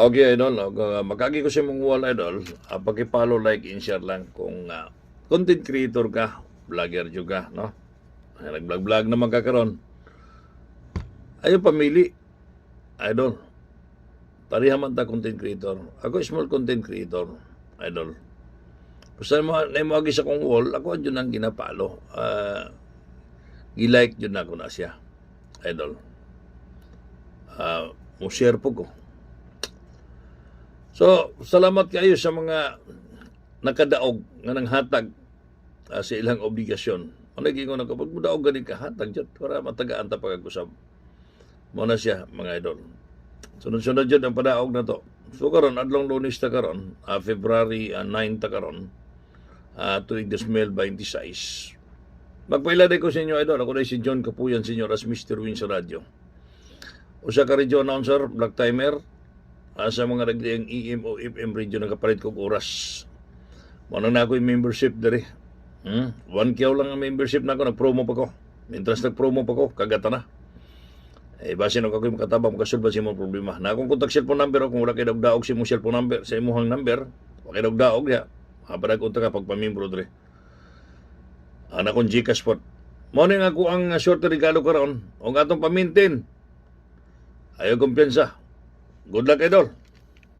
Okay, idol. Makagi ko sa mong wall, idol. Paki-follow, like, and share lang kung content creator ka, vlogger juga, no? Nag-vlog naman ka karon. Ayaw pamili, idol. Parihaman ta content creator. Ako small content creator, idol. Basta mo agi sa kong wall, ako dyan ang ginapalo. I-like dyan ako na siya, idol. Mo-share po ko. So, salamat kayo sa mga nakadaog nga nang hatag sa ilang obligasyon. Ano ko na kapag mudaog ganing kahatag dyan para matagaan ta pag-agusab. Muna siya, mga idol. Sunod-sunod dyan ang padaog na to. So karon adlong Lunes ta karon, February 9 ta karon, tuig 2026. Magpailagay ko sa inyo, idol. Ako na si John Kapuyan, Senior as Mr. Win sa radyo. Usa ka radio announcer, black timer, sa mga nagdiang EM o FM radio na kapalit kong oras. Manang na ako yung membership dari. 1 kyaw lang ang membership na ako, nag-promo pa ko. Mientras nag-promo pa ko, kagata na. Base na ako yung katabang, makasulba si mong problema. Na akong contact cellphone number, kung wala kayo daog si mong cellphone number, sa imuhang number, wala kayo daog ya. Mapadag unta ka pagpamimbro dari. Anak kong Gcash po. Morning ako ang short regalo karon. O nga itong pamintin. Ayaw kumpiyansa. Good luck, idol.